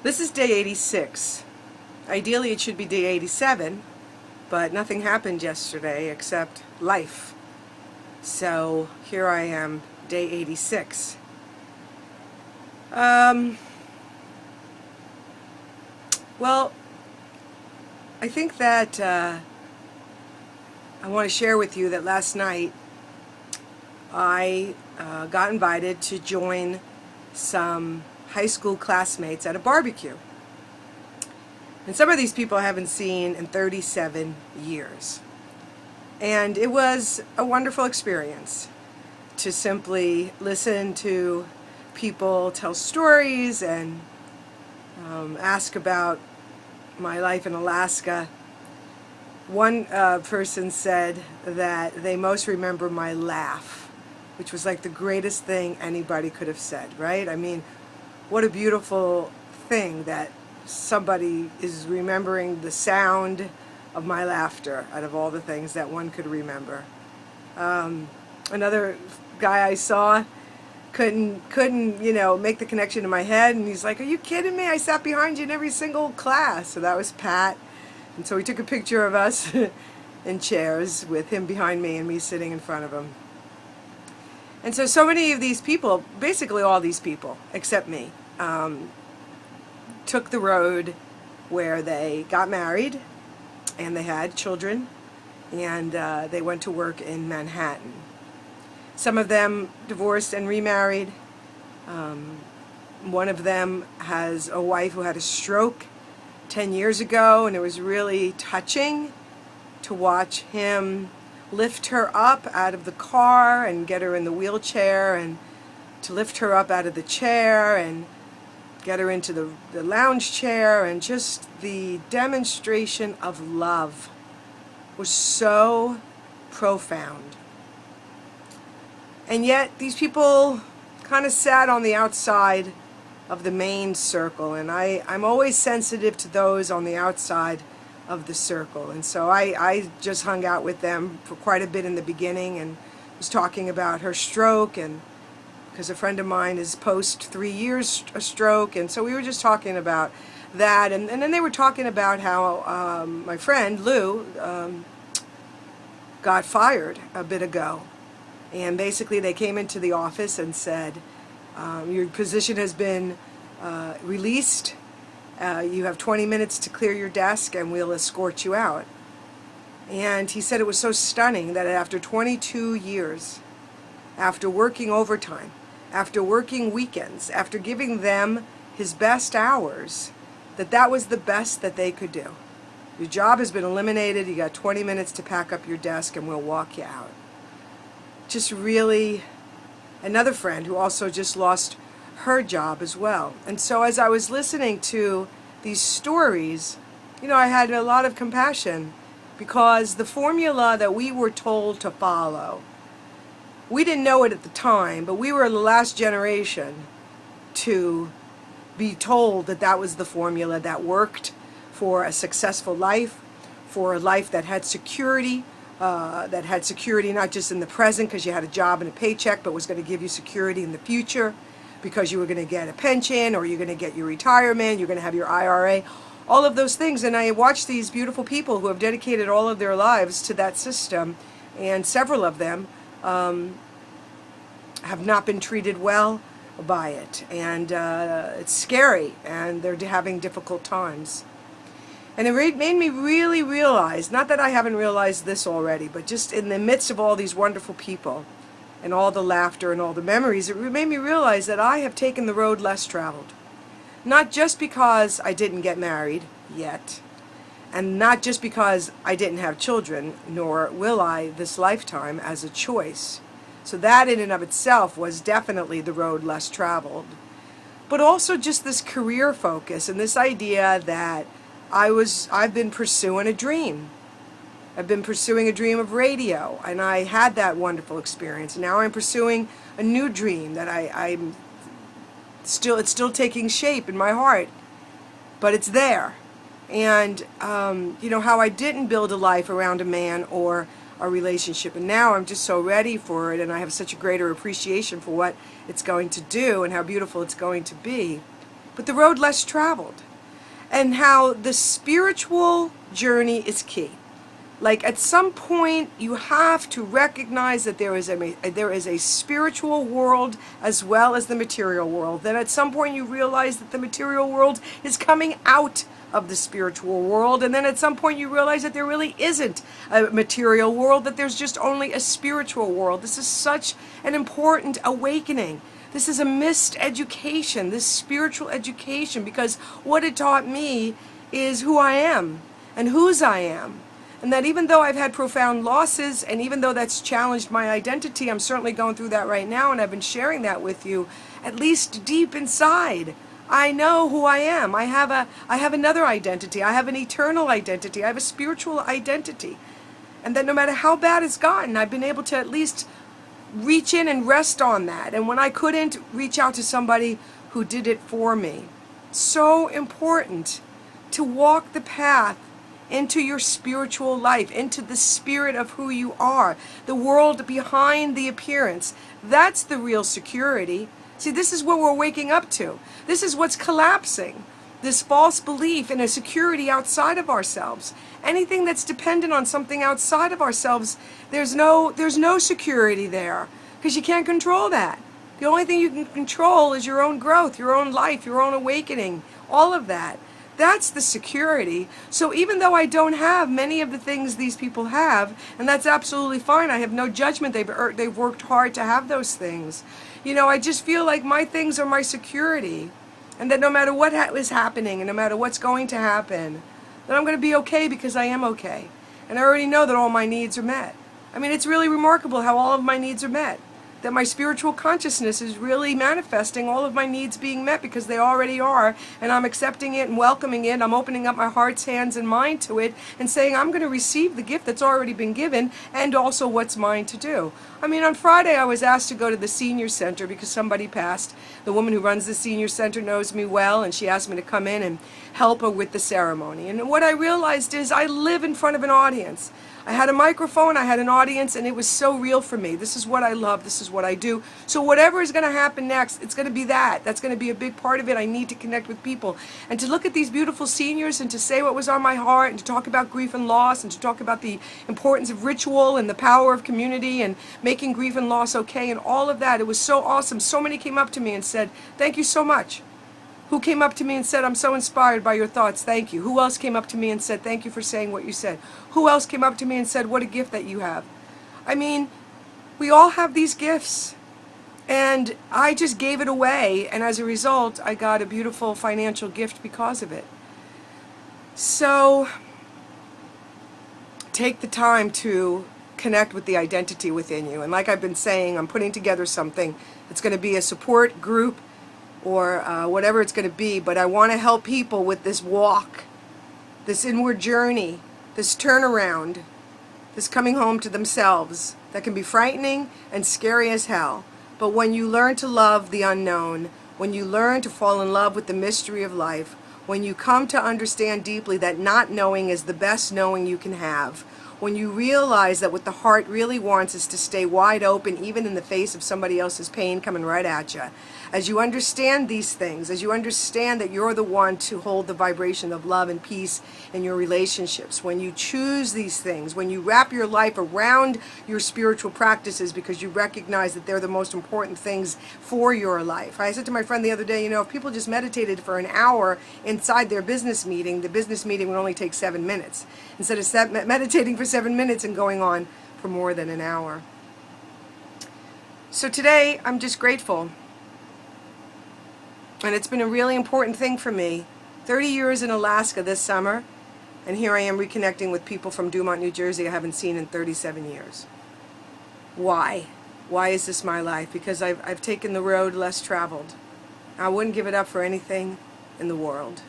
This is day 86. Ideally it should be day 87, but nothing happened yesterday except life. So here I am, day 86. Well, I think that I want to share with you that last night I got invited to join some high school classmates at a barbecue. And some of these people I haven't seen in 37 years. And it was a wonderful experience to simply listen to people tell stories and ask about my life in Alaska. One person said that they most remember my laugh, which was like the greatest thing anybody could have said, right? I mean, what a beautiful thing that somebody is remembering the sound of my laughter out of all the things that one could remember. Another guy I saw couldn't make the connection in my head, and he's like, "Are you kidding me? I sat behind you in every single class." So that was Pat. And so he took a picture of us in chairs with him behind me and me sitting in front of him. And so many of these people, basically all these people, except me, took the road where they got married and they had children, and they went to work in Manhattan. Some of them divorced and remarried. One of them has a wife who had a stroke 10 years ago, and it was really touching to watch him lift her up out of the car and get her in the wheelchair, and to lift her up out of the chair and get her into the lounge chair, and just the demonstration of love was so profound. And yet these people kind of sat on the outside of the main circle, and I'm always sensitive to those on the outside of the circle. And so I just hung out with them for quite a bit in the beginning and was talking about her stroke, and because a friend of mine is post 3 years a stroke, and so we were just talking about that, and then they were talking about how my friend Lou got fired a bit ago, and basically they came into the office and said, your position has been released. You have 20 minutes to clear your desk and we'll escort you out. And he said it was so stunning that after 22 years, after working overtime, after working weekends, after giving them his best hours, that was the best that they could do. Your job has been eliminated. You got 20 minutes to pack up your desk and we'll walk you out. Just really, another friend who also just lost her job as well. And so as I was listening to these stories, I had a lot of compassion, because the formula that we were told to follow, we didn't know it at the time, but we were the last generation to be told that was the formula that worked for a successful life, for a life that had security not just in the present because you had a job and a paycheck, but was going to give you security in the future because you were going to get a pension, or you're going to get your retirement, you're going to have your IRA, all of those things. And I watched these beautiful people who have dedicated all of their lives to that system, and several of them have not been treated well by it, and it's scary, and they're having difficult times. And it made me really realize, not that I haven't realized this already, but just in the midst of all these wonderful people and all the laughter and all the memories, it made me realize that I have taken the road less traveled. Not just because I didn't get married yet, and not just because I didn't have children, nor will I this lifetime as a choice. So that in and of itself was definitely the road less traveled. But also just this career focus and this idea that I've been pursuing a dream. I've been pursuing a dream of radio, and I had that wonderful experience. Now I'm pursuing a new dream that it's still taking shape in my heart, but it's there. And how I didn't build a life around a man or a relationship, and now I'm just so ready for it, and I have such a greater appreciation for what it's going to do and how beautiful it's going to be. but the road less traveled. And how the spiritual journey is key. Like at some point you have to recognize that there is a spiritual world as well as the material world. Then at some point you realize that the material world is coming out of the spiritual world, and then at some point you realize that there really isn't a material world, that there's just only a spiritual world. This is such an important awakening. This is a missed education, this spiritual education, because what it taught me is who I am and whose I am. And that even though I've had profound losses, and even though that's challenged my identity, I'm certainly going through that right now, and I've been sharing that with you, at least deep inside, I know who I am. I have another identity. I have an eternal identity. I have a spiritual identity. And that no matter how bad it's gotten, I've been able to at least reach in and rest on that. And when I couldn't, reach out to somebody who did it for me. So important to walk the path into your spiritual life, into the spirit of who you are, the world behind the appearance. That's the real security. See, this is what we're waking up to. This is what's collapsing. This false belief in a security outside of ourselves. Anything that's dependent on something outside of ourselves, there's no security there, because you can't control that. The only thing you can control is your own growth, your own life, your own awakening, all of that. That's the security. So even though I don't have many of the things these people have, and that's absolutely fine, I have no judgment, they've worked hard to have those things. You know, I just feel like my things are my security, and that no matter what is happening, and no matter what's going to happen, that I'm going to be okay because I am okay. And I already know that all my needs are met. I mean, it's really remarkable how all of my needs are met. That my spiritual consciousness is really manifesting all of my needs being met, because they already are, and I'm accepting it and welcoming it. I'm opening up my heart's hands and mind to it and saying I'm going to receive the gift that's already been given, and also what's mine to do. I mean, on Friday I was asked to go to the senior center because somebody passed. The woman who runs the senior center knows me well, and she asked me to come in and help her with the ceremony. And what I realized is I live in front of an audience. I had a microphone, I had an audience, and it was so real for me. This is what I love, this is what I do. So whatever is going to happen next, it's going to be that. That's going to be a big part of it. I need to connect with people. And to look at these beautiful seniors and to say what was on my heart, and to talk about grief and loss, and to talk about the importance of ritual and the power of community and making grief and loss okay, and all of that. It was so awesome. So many came up to me and said, thank you so much. Who came up to me and said, I'm so inspired by your thoughts, thank you. Who else came up to me and said, thank you for saying what you said? Who else came up to me and said, what a gift that you have? I mean, we all have these gifts. And I just gave it away, and as a result, I got a beautiful financial gift because of it. So, take the time to connect with the identity within you. And like I've been saying, I'm putting together something that's going to be a support group, or whatever it's going to be, but I want to help people with this walk, this inward journey, this turnaround, this coming home to themselves that can be frightening and scary as hell. But when you learn to love the unknown, when you learn to fall in love with the mystery of life, when you come to understand deeply that not knowing is the best knowing you can have, when you realize that what the heart really wants is to stay wide open even in the face of somebody else's pain coming right at you. As you understand these things, as you understand that you're the one to hold the vibration of love and peace in your relationships, when you choose these things, when you wrap your life around your spiritual practices because you recognize that they're the most important things for your life. I said to my friend the other day, you know, if people just meditated for an hour inside their business meeting, the business meeting would only take 7 minutes. Instead of meditating for 7 minutes and going on for more than an hour. So today, I'm just grateful. And it's been a really important thing for me. 30 years in Alaska this summer, and here I am reconnecting with people from Dumont, New Jersey I haven't seen in 37 years. Why? Why is this my life? Because I've taken the road less traveled. I wouldn't give it up for anything in the world.